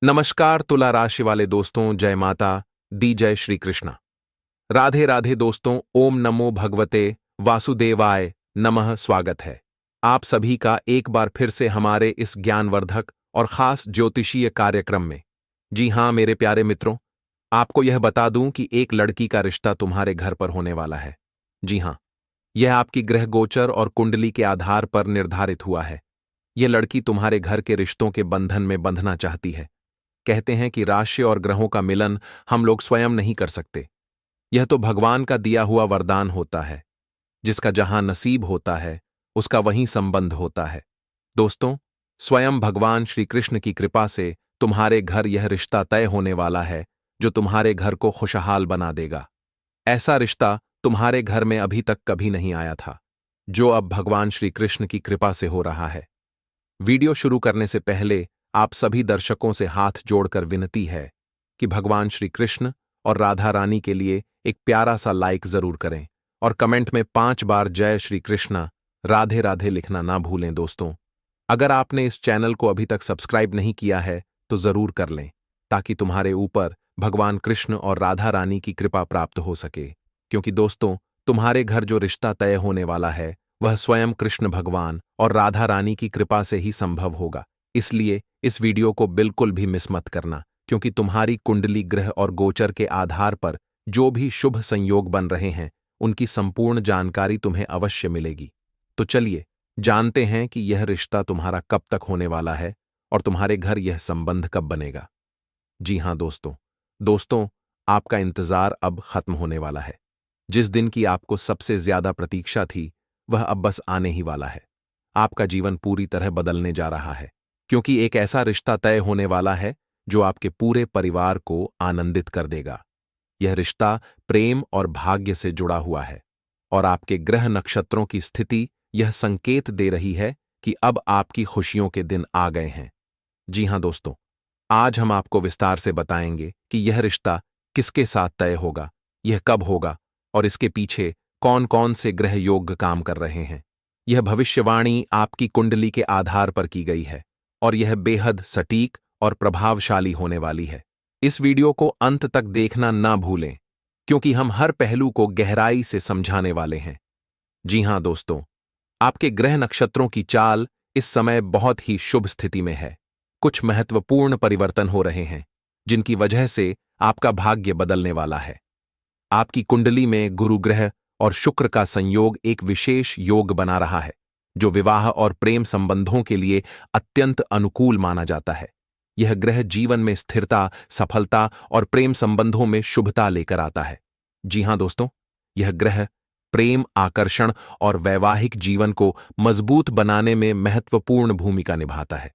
नमस्कार तुला राशि वाले दोस्तों, जय माता दी, जय श्री कृष्णा। राधे राधे दोस्तों, ओम नमो भगवते वासुदेवाय नमः। स्वागत है आप सभी का एक बार फिर से हमारे इस ज्ञानवर्धक और खास ज्योतिषीय कार्यक्रम में। जी हां मेरे प्यारे मित्रों, आपको यह बता दूं कि एक लड़की का रिश्ता तुम्हारे घर पर होने वाला है। जी हां, यह आपकी ग्रह गोचर और कुंडली के आधार पर निर्धारित हुआ है। यह लड़की तुम्हारे घर के रिश्तों के बंधन में बंधना चाहती है। कहते हैं कि राशि और ग्रहों का मिलन हम लोग स्वयं नहीं कर सकते। यह तो भगवान का दिया हुआ वरदान होता है। जिसका जहां नसीब होता है उसका वहीं संबंध होता है। दोस्तों, स्वयं भगवान श्री कृष्ण की कृपा से तुम्हारे घर यह रिश्ता तय होने वाला है जो तुम्हारे घर को खुशहाल बना देगा। ऐसा रिश्ता तुम्हारे घर में अभी तक कभी नहीं आया था, जो अब भगवान श्री कृष्ण की कृपा से हो रहा है। वीडियो शुरू करने से पहले आप सभी दर्शकों से हाथ जोड़कर विनती है कि भगवान श्री कृष्ण और राधा रानी के लिए एक प्यारा सा लाइक जरूर करें और कमेंट में 5 बार जय श्री कृष्णा राधे राधे लिखना ना भूलें। दोस्तों, अगर आपने इस चैनल को अभी तक सब्सक्राइब नहीं किया है तो जरूर कर लें, ताकि तुम्हारे ऊपर भगवान कृष्ण और राधा रानी की कृपा प्राप्त हो सके। क्योंकि दोस्तों, तुम्हारे घर जो रिश्ता तय होने वाला है वह स्वयं कृष्ण भगवान और राधा रानी की कृपा से ही संभव होगा। इसलिए इस वीडियो को बिल्कुल भी मिस मत करना, क्योंकि तुम्हारी कुंडली ग्रह और गोचर के आधार पर जो भी शुभ संयोग बन रहे हैं उनकी संपूर्ण जानकारी तुम्हें अवश्य मिलेगी। तो चलिए जानते हैं कि यह रिश्ता तुम्हारा कब तक होने वाला है और तुम्हारे घर यह संबंध कब बनेगा। जी हां दोस्तों, आपका इंतजार अब खत्म होने वाला है। जिस दिन की आपको सबसे ज्यादा प्रतीक्षा थी वह अब बस आने ही वाला है। आपका जीवन पूरी तरह बदलने जा रहा है, क्योंकि एक ऐसा रिश्ता तय होने वाला है जो आपके पूरे परिवार को आनंदित कर देगा। यह रिश्ता प्रेम और भाग्य से जुड़ा हुआ है और आपके ग्रह नक्षत्रों की स्थिति यह संकेत दे रही है कि अब आपकी खुशियों के दिन आ गए हैं। जी हां दोस्तों, आज हम आपको विस्तार से बताएंगे कि यह रिश्ता किसके साथ तय होगा, यह कब होगा और इसके पीछे कौन कौन से ग्रह योग काम कर रहे हैं। यह भविष्यवाणी आपकी कुंडली के आधार पर की गई है और यह बेहद सटीक और प्रभावशाली होने वाली है। इस वीडियो को अंत तक देखना ना भूलें, क्योंकि हम हर पहलू को गहराई से समझाने वाले हैं। जी हां दोस्तों, आपके ग्रह नक्षत्रों की चाल इस समय बहुत ही शुभ स्थिति में है। कुछ महत्वपूर्ण परिवर्तन हो रहे हैं जिनकी वजह से आपका भाग्य बदलने वाला है। आपकी कुंडली में गुरु ग्रह और शुक्र का संयोग एक विशेष योग बना रहा है, जो विवाह और प्रेम संबंधों के लिए अत्यंत अनुकूल माना जाता है। यह ग्रह जीवन में स्थिरता, सफलता और प्रेम संबंधों में शुभता लेकर आता है। जी हां दोस्तों, यह ग्रह प्रेम, आकर्षण और वैवाहिक जीवन को मजबूत बनाने में महत्वपूर्ण भूमिका निभाता है।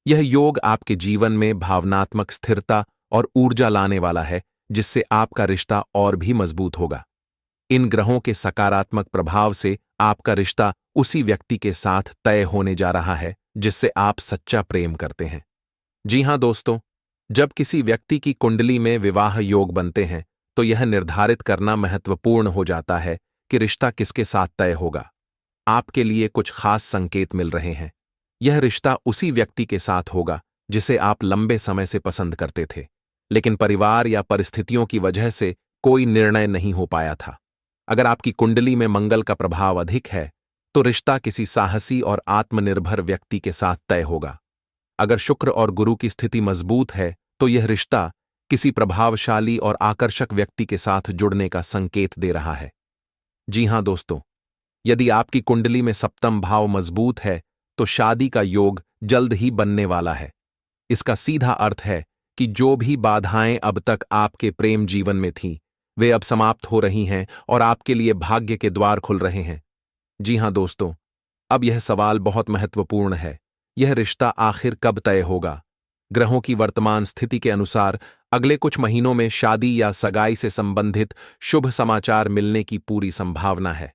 यह योग आपके जीवन में भावनात्मक स्थिरता और ऊर्जा लाने वाला है, जिससे आपका रिश्ता और भी मजबूत होगा। इन ग्रहों के सकारात्मक प्रभाव से आपका रिश्ता उसी व्यक्ति के साथ तय होने जा रहा है जिससे आप सच्चा प्रेम करते हैं। जी हां दोस्तों, जब किसी व्यक्ति की कुंडली में विवाह योग बनते हैं तो यह निर्धारित करना महत्वपूर्ण हो जाता है कि रिश्ता किसके साथ तय होगा। आपके लिए कुछ खास संकेत मिल रहे हैं। यह रिश्ता उसी व्यक्ति के साथ होगा जिसे आप लंबे समय से पसंद करते थे, लेकिन परिवार या परिस्थितियों की वजह से कोई निर्णय नहीं हो पाया था। अगर आपकी कुंडली में मंगल का प्रभाव अधिक है तो रिश्ता किसी साहसी और आत्मनिर्भर व्यक्ति के साथ तय होगा। अगर शुक्र और गुरु की स्थिति मजबूत है तो यह रिश्ता किसी प्रभावशाली और आकर्षक व्यक्ति के साथ जुड़ने का संकेत दे रहा है। जी हां दोस्तों, यदि आपकी कुंडली में सप्तम भाव मजबूत है तो शादी का योग जल्द ही बनने वाला है। इसका सीधा अर्थ है कि जो भी बाधाएं अब तक आपके प्रेम जीवन में थीं, वे अब समाप्त हो रही हैं और आपके लिए भाग्य के द्वार खुल रहे हैं। जी हां दोस्तों, अब यह सवाल बहुत महत्वपूर्ण है। यह रिश्ता आखिर कब तय होगा? ग्रहों की वर्तमान स्थिति के अनुसार अगले कुछ महीनों में शादी या सगाई से संबंधित शुभ समाचार मिलने की पूरी संभावना है।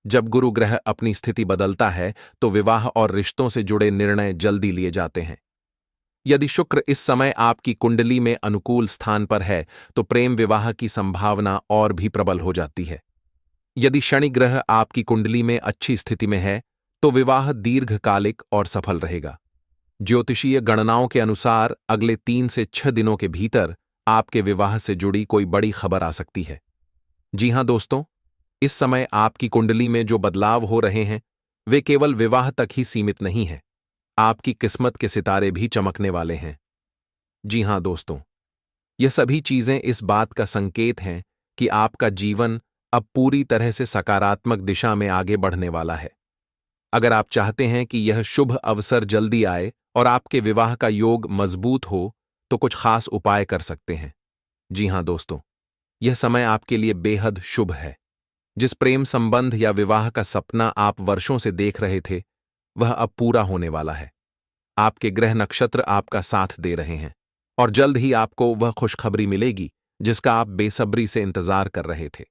जब गुरु ग्रह अपनी स्थिति बदलता है तो विवाह और रिश्तों से जुड़े निर्णय जल्दी लिए जाते हैं। यदि शुक्र इस समय आपकी कुंडली में अनुकूल स्थान पर है तो प्रेम विवाह की संभावना और भी प्रबल हो जाती है। यदि शनि ग्रह आपकी कुंडली में अच्छी स्थिति में है तो विवाह दीर्घकालिक और सफल रहेगा। ज्योतिषीय गणनाओं के अनुसार अगले 3 से 6 दिनों के भीतर आपके विवाह से जुड़ी कोई बड़ी खबर आ सकती है। जी हां दोस्तों, इस समय आपकी कुंडली में जो बदलाव हो रहे हैं वे केवल विवाह तक ही सीमित नहीं है। आपकी किस्मत के सितारे भी चमकने वाले हैं। जी हां दोस्तों, यह सभी चीजें इस बात का संकेत हैं कि आपका जीवन अब पूरी तरह से सकारात्मक दिशा में आगे बढ़ने वाला है। अगर आप चाहते हैं कि यह शुभ अवसर जल्दी आए और आपके विवाह का योग मजबूत हो, तो कुछ खास उपाय कर सकते हैं। जी हां दोस्तों, यह समय आपके लिए बेहद शुभ है। जिस प्रेम संबंध या विवाह का सपना आप वर्षों से देख रहे थे, वह अब पूरा होने वाला है। आपके ग्रह नक्षत्र आपका साथ दे रहे हैं और जल्द ही आपको वह खुशखबरी मिलेगी जिसका आप बेसब्री से इंतजार कर रहे थे।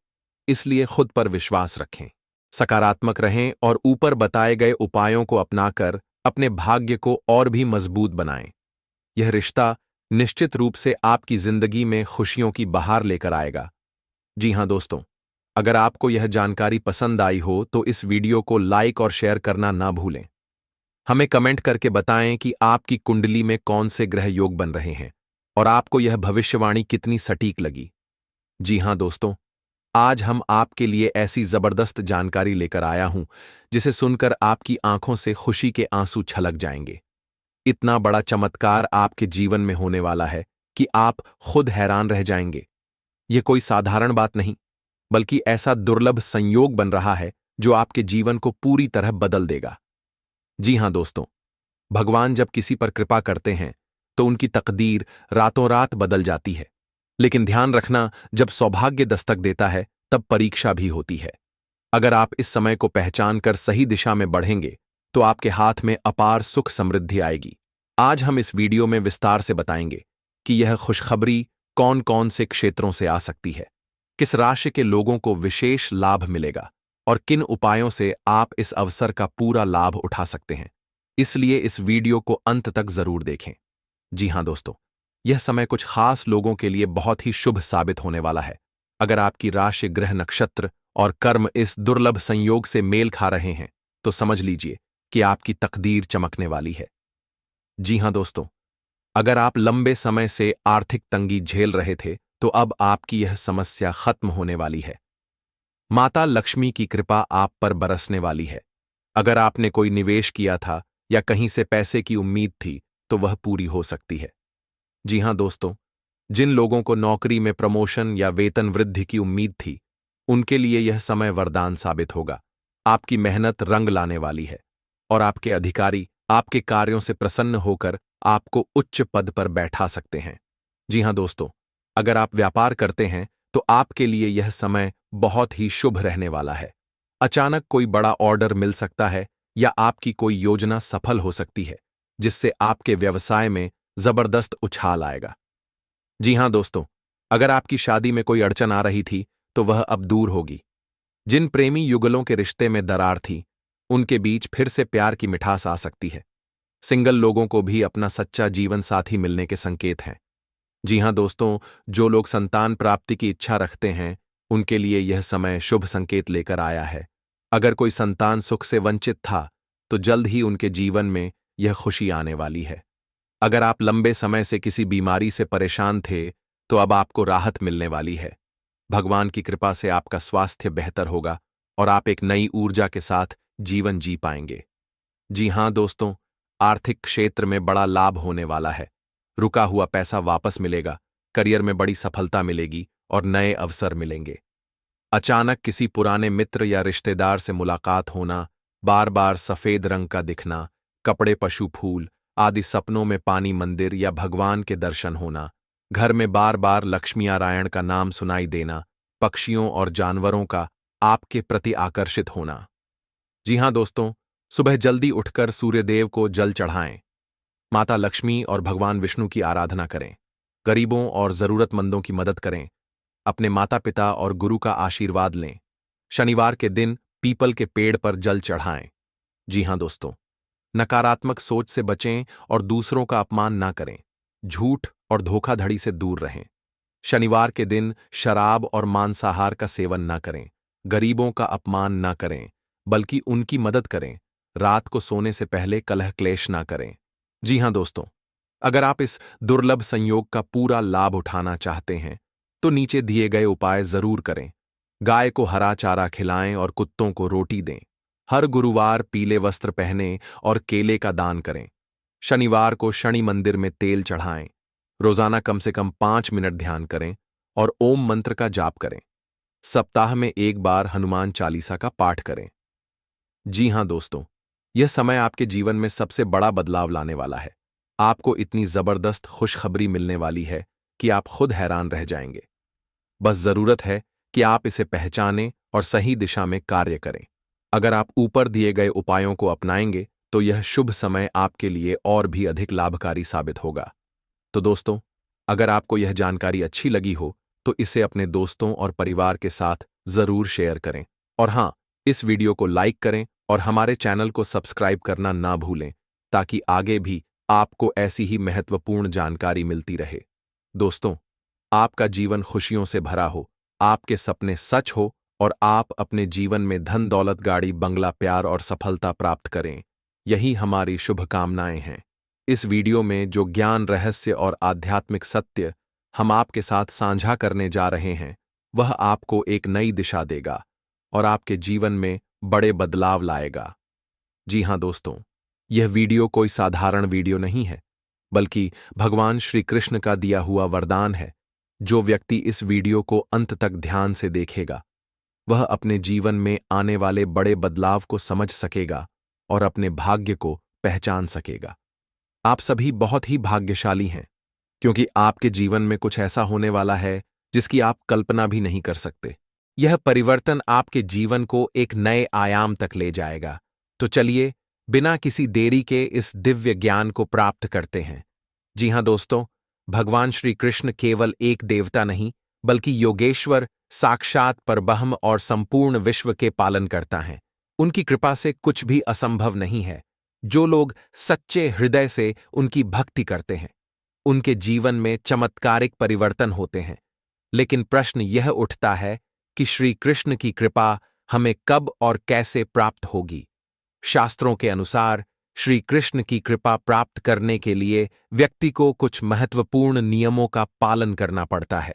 इसलिए खुद पर विश्वास रखें, सकारात्मक रहें और ऊपर बताए गए उपायों को अपनाकर अपने भाग्य को और भी मजबूत बनाएं। यह रिश्ता निश्चित रूप से आपकी जिंदगी में खुशियों की बहार लेकर आएगा। जी हां दोस्तों, अगर आपको यह जानकारी पसंद आई हो तो इस वीडियो को लाइक और शेयर करना ना भूलें। हमें कमेंट करके बताएं कि आपकी कुंडली में कौन से ग्रह योग बन रहे हैं और आपको यह भविष्यवाणी कितनी सटीक लगी। जी हां दोस्तों, आज हम आपके लिए ऐसी जबरदस्त जानकारी लेकर आया हूं जिसे सुनकर आपकी आंखों से खुशी के आंसू छलक जाएंगे। इतना बड़ा चमत्कार आपके जीवन में होने वाला है कि आप खुद हैरान रह जाएंगे। यह कोई साधारण बात नहीं, बल्कि ऐसा दुर्लभ संयोग बन रहा है जो आपके जीवन को पूरी तरह बदल देगा। जी हां दोस्तों, भगवान जब किसी पर कृपा करते हैं तो उनकी तकदीर रातों रात बदल जाती है। लेकिन ध्यान रखना, जब सौभाग्य दस्तक देता है तब परीक्षा भी होती है। अगर आप इस समय को पहचान कर सही दिशा में बढ़ेंगे तो आपके हाथ में अपार सुख समृद्धि आएगी। आज हम इस वीडियो में विस्तार से बताएंगे कि यह खुशखबरी कौन कौन से क्षेत्रों से आ सकती है, किस राशि के लोगों को विशेष लाभ मिलेगा और किन उपायों से आप इस अवसर का पूरा लाभ उठा सकते हैं। इसलिए इस वीडियो को अंत तक जरूर देखें। जी हां दोस्तों, यह समय कुछ खास लोगों के लिए बहुत ही शुभ साबित होने वाला है। अगर आपकी राशि, ग्रह नक्षत्र और कर्म इस दुर्लभ संयोग से मेल खा रहे हैं तो समझ लीजिए कि आपकी तकदीर चमकने वाली है। जी हां दोस्तों, अगर आप लंबे समय से आर्थिक तंगी झेल रहे थे तो अब आपकी यह समस्या खत्म होने वाली है। माता लक्ष्मी की कृपा आप पर बरसने वाली है। अगर आपने कोई निवेश किया था या कहीं से पैसे की उम्मीद थी तो वह पूरी हो सकती है। जी हां दोस्तों, जिन लोगों को नौकरी में प्रमोशन या वेतन वृद्धि की उम्मीद थी, उनके लिए यह समय वरदान साबित होगा। आपकी मेहनत रंग लाने वाली है और आपके अधिकारी आपके कार्यों से प्रसन्न होकर आपको उच्च पद पर बैठा सकते हैं। जी हां दोस्तों, अगर आप व्यापार करते हैं तो आपके लिए यह समय बहुत ही शुभ रहने वाला है। अचानक कोई बड़ा ऑर्डर मिल सकता है या आपकी कोई योजना सफल हो सकती है, जिससे आपके व्यवसाय में जबरदस्त उछाल आएगा। जी हां दोस्तों, अगर आपकी शादी में कोई अड़चन आ रही थी तो वह अब दूर होगी। जिन प्रेमी युगलों के रिश्ते में दरार थी, उनके बीच फिर से प्यार की मिठास आ सकती है। सिंगल लोगों को भी अपना सच्चा जीवन साथी मिलने के संकेत हैं। जी हां दोस्तों, जो लोग संतान प्राप्ति की इच्छा रखते हैं, उनके लिए यह समय शुभ संकेत लेकर आया है। अगर कोई संतान सुख से वंचित था, तो जल्द ही उनके जीवन में यह खुशी आने वाली है। अगर आप लंबे समय से किसी बीमारी से परेशान थे, तो अब आपको राहत मिलने वाली है। भगवान की कृपा से आपका स्वास्थ्य बेहतर होगा और आप एक नई ऊर्जा के साथ जीवन जी पाएंगे। जी हां दोस्तों, आर्थिक क्षेत्र में बड़ा लाभ होने वाला है। रुका हुआ पैसा वापस मिलेगा, करियर में बड़ी सफलता मिलेगी और नए अवसर मिलेंगे। अचानक किसी पुराने मित्र या रिश्तेदार से मुलाकात होना, बार बार सफेद रंग का दिखना, कपड़े, पशु, फूल आदि सपनों में पानी, मंदिर या भगवान के दर्शन होना, घर में बार बार लक्ष्मी नारायण का नाम सुनाई देना, पक्षियों और जानवरों का आपके प्रति आकर्षित होना। जी हां दोस्तों, सुबह जल्दी उठकर सूर्यदेव को जल चढ़ाएं, माता लक्ष्मी और भगवान विष्णु की आराधना करें, गरीबों और जरूरतमंदों की मदद करें, अपने माता पिता और गुरु का आशीर्वाद लें। शनिवार के दिन पीपल के पेड़ पर जल चढ़ाएं। जी हां दोस्तों, नकारात्मक सोच से बचें और दूसरों का अपमान ना करें। झूठ और धोखाधड़ी से दूर रहें। शनिवार के दिन शराब और मांसाहार का सेवन ना करें। गरीबों का अपमान ना करें, बल्कि उनकी मदद करें। रात को सोने से पहले कलह क्लेश ना करें। जी हाँ दोस्तों, अगर आप इस दुर्लभ संयोग का पूरा लाभ उठाना चाहते हैं, तो नीचे दिए गए उपाय जरूर करें। गाय को हरा चारा खिलाएं और कुत्तों को रोटी दें। हर गुरुवार पीले वस्त्र पहनें और केले का दान करें। शनिवार को शनि मंदिर में तेल चढ़ाएं। रोजाना कम से कम 5 मिनट ध्यान करें और ओम मंत्र का जाप करें। सप्ताह में एक बार हनुमान चालीसा का पाठ करें। जी हाँ दोस्तों, यह समय आपके जीवन में सबसे बड़ा बदलाव लाने वाला है। आपको इतनी जबरदस्त खुशखबरी मिलने वाली है कि आप खुद हैरान रह जाएंगे। बस जरूरत है कि आप इसे पहचानें और सही दिशा में कार्य करें। अगर आप ऊपर दिए गए उपायों को अपनाएंगे तो यह शुभ समय आपके लिए और भी अधिक लाभकारी साबित होगा। तो दोस्तों, अगर आपको यह जानकारी अच्छी लगी हो तो इसे अपने दोस्तों और परिवार के साथ जरूर शेयर करें। और हाँ, इस वीडियो को लाइक करें और हमारे चैनल को सब्सक्राइब करना ना भूलें, ताकि आगे भी आपको ऐसी ही महत्वपूर्ण जानकारी मिलती रहे। दोस्तों, आपका जीवन खुशियों से भरा हो, आपके सपने सच हो और आप अपने जीवन में धन दौलत गाड़ी बंगला प्यार और सफलता प्राप्त करें, यही हमारी शुभकामनाएं हैं। इस वीडियो में जो ज्ञान रहस्य और आध्यात्मिक सत्य हम आपके साथ साझा करने जा रहे हैं, वह आपको एक नई दिशा देगा और आपके जीवन में बड़े बदलाव लाएगा। जी हाँ दोस्तों, यह वीडियो कोई साधारण वीडियो नहीं है, बल्कि भगवान श्री कृष्ण का दिया हुआ वरदान है। जो व्यक्ति इस वीडियो को अंत तक ध्यान से देखेगा, वह अपने जीवन में आने वाले बड़े बदलाव को समझ सकेगा और अपने भाग्य को पहचान सकेगा। आप सभी बहुत ही भाग्यशाली हैं, क्योंकि आपके जीवन में कुछ ऐसा होने वाला है जिसकी आप कल्पना भी नहीं कर सकते। यह परिवर्तन आपके जीवन को एक नए आयाम तक ले जाएगा। तो चलिए, बिना किसी देरी के इस दिव्य ज्ञान को प्राप्त करते हैं। जी हाँ दोस्तों, भगवान श्री कृष्ण केवल एक देवता नहीं, बल्कि योगेश्वर, साक्षात परब्रह्म और संपूर्ण विश्व के पालनकर्ता हैं। उनकी कृपा से कुछ भी असंभव नहीं है। जो लोग सच्चे हृदय से उनकी भक्ति करते हैं, उनके जीवन में चमत्कारिक परिवर्तन होते हैं। लेकिन प्रश्न यह उठता है कि श्री कृष्ण की कृपा हमें कब और कैसे प्राप्त होगी। शास्त्रों के अनुसार श्री कृष्ण की कृपा प्राप्त करने के लिए व्यक्ति को कुछ महत्वपूर्ण नियमों का पालन करना पड़ता है।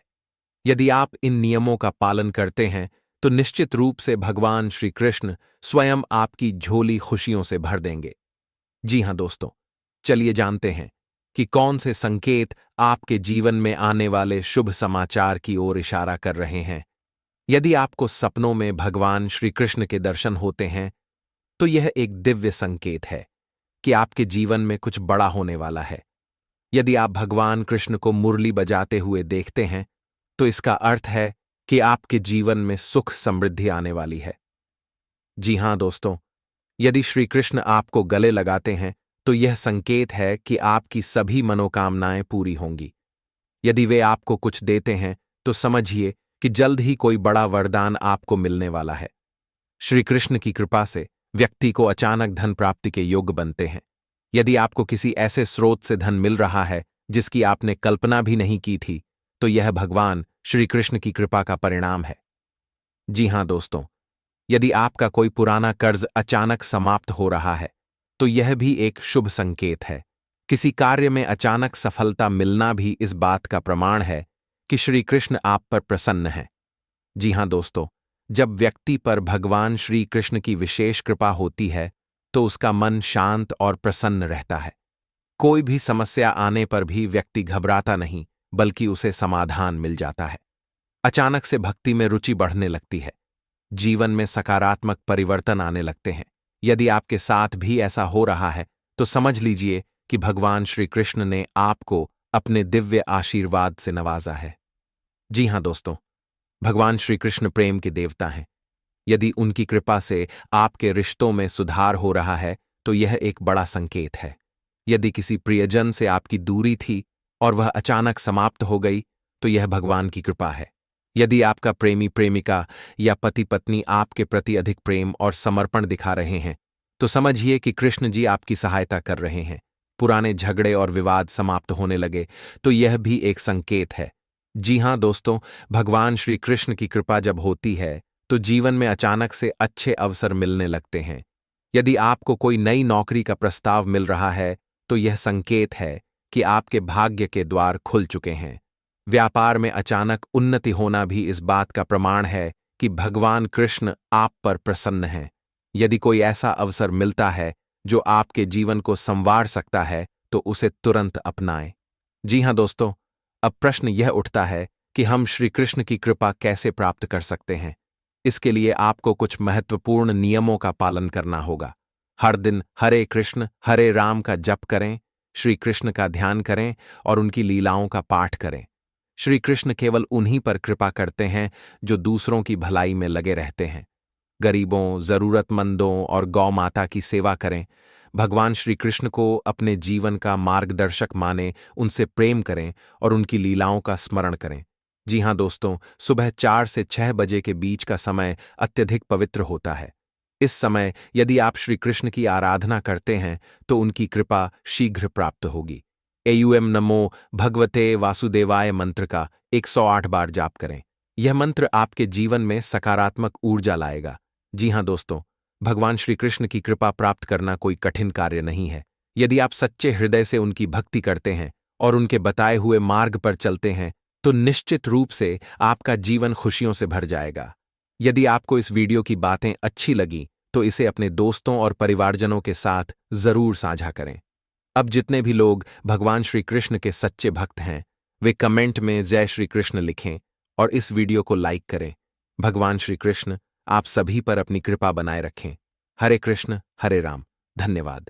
यदि आप इन नियमों का पालन करते हैं तो निश्चित रूप से भगवान श्री कृष्ण स्वयं आपकी झोली खुशियों से भर देंगे। जी हाँ दोस्तों, चलिए जानते हैं कि कौन से संकेत आपके जीवन में आने वाले शुभ समाचार की ओर इशारा कर रहे हैं। यदि आपको सपनों में भगवान श्री कृष्ण के दर्शन होते हैं, तो यह एक दिव्य संकेत है कि आपके जीवन में कुछ बड़ा होने वाला है। यदि आप भगवान कृष्ण को मुरली बजाते हुए देखते हैं, तो इसका अर्थ है कि आपके जीवन में सुख समृद्धि आने वाली है। जी हाँ दोस्तों, यदि श्री कृष्ण आपको गले लगाते हैं, तो यह संकेत है कि आपकी सभी मनोकामनाएं पूरी होंगी। यदि वे आपको कुछ देते हैं, तो समझिए कि जल्द ही कोई बड़ा वरदान आपको मिलने वाला है। श्री कृष्ण की कृपा से व्यक्ति को अचानक धन प्राप्ति के योग्य बनते हैं। यदि आपको किसी ऐसे स्रोत से धन मिल रहा है जिसकी आपने कल्पना भी नहीं की थी, तो यह भगवान श्री कृष्ण की कृपा का परिणाम है। जी हाँ दोस्तों, यदि आपका कोई पुराना कर्ज अचानक समाप्त हो रहा है, तो यह भी एक शुभ संकेत है। किसी कार्य में अचानक सफलता मिलना भी इस बात का प्रमाण है कि श्री कृष्ण आप पर प्रसन्न हैं। जी हाँ दोस्तों, जब व्यक्ति पर भगवान श्री कृष्ण की विशेष कृपा होती है, तो उसका मन शांत और प्रसन्न रहता है। कोई भी समस्या आने पर भी व्यक्ति घबराता नहीं, बल्कि उसे समाधान मिल जाता है। अचानक से भक्ति में रुचि बढ़ने लगती है। जीवन में सकारात्मक परिवर्तन आने लगते हैं। यदि आपके साथ भी ऐसा हो रहा है, तो समझ लीजिए कि भगवान श्री कृष्ण ने आपको अपने दिव्य आशीर्वाद से नवाजा है। जी हाँ दोस्तों, भगवान श्री कृष्ण प्रेम के देवता हैं। यदि उनकी कृपा से आपके रिश्तों में सुधार हो रहा है, तो यह एक बड़ा संकेत है। यदि किसी प्रियजन से आपकी दूरी थी और वह अचानक समाप्त हो गई, तो यह भगवान की कृपा है। यदि आपका प्रेमी प्रेमिका या पति पत्नी आपके प्रति अधिक प्रेम और समर्पण दिखा रहे हैं, तो समझिए कि कृष्ण जी आपकी सहायता कर रहे हैं। पुराने झगड़े और विवाद समाप्त होने लगे, तो यह भी एक संकेत है। जी हाँ दोस्तों, भगवान श्री कृष्ण की कृपा जब होती है, तो जीवन में अचानक से अच्छे अवसर मिलने लगते हैं। यदि आपको कोई नई नौकरी का प्रस्ताव मिल रहा है, तो यह संकेत है कि आपके भाग्य के द्वार खुल चुके हैं। व्यापार में अचानक उन्नति होना भी इस बात का प्रमाण है कि भगवान कृष्ण आप पर प्रसन्न हैं। यदि कोई ऐसा अवसर मिलता है जो आपके जीवन को संवार सकता है, तो उसे तुरंत अपनाएं। जी हां दोस्तों, अब प्रश्न यह उठता है कि हम श्री कृष्ण की कृपा कैसे प्राप्त कर सकते हैं। इसके लिए आपको कुछ महत्वपूर्ण नियमों का पालन करना होगा। हर दिन हरे कृष्ण हरे राम का जप करें, श्री कृष्ण का ध्यान करें और उनकी लीलाओं का पाठ करें। श्री कृष्ण केवल उन्हीं पर कृपा करते हैं जो दूसरों की भलाई में लगे रहते हैं। गरीबों, जरूरतमंदों और गौ माता की सेवा करें। भगवान श्री कृष्ण को अपने जीवन का मार्गदर्शक माने, उनसे प्रेम करें और उनकी लीलाओं का स्मरण करें। जी हां दोस्तों, सुबह 4 से 6 बजे के बीच का समय अत्यधिक पवित्र होता है। इस समय यदि आप श्री कृष्ण की आराधना करते हैं तो उनकी कृपा शीघ्र प्राप्त होगी। एयूएम नमो भगवते वासुदेवाय मंत्र का 108 बार जाप करें। यह मंत्र आपके जीवन में सकारात्मक ऊर्जा लाएगा। जी हां दोस्तों, भगवान श्री कृष्ण की कृपा प्राप्त करना कोई कठिन कार्य नहीं है। यदि आप सच्चे हृदय से उनकी भक्ति करते हैं और उनके बताए हुए मार्ग पर चलते हैं, तो निश्चित रूप से आपका जीवन खुशियों से भर जाएगा। यदि आपको इस वीडियो की बातें अच्छी लगी, तो इसे अपने दोस्तों और परिवारजनों के साथ जरूर साझा करें। अब जितने भी लोग भगवान श्री कृष्ण के सच्चे भक्त हैं, वे कमेंट में जय श्री कृष्ण लिखें और इस वीडियो को लाइक करें। भगवान श्री कृष्ण आप सभी पर अपनी कृपा बनाए रखें। हरे कृष्ण हरे राम। धन्यवाद।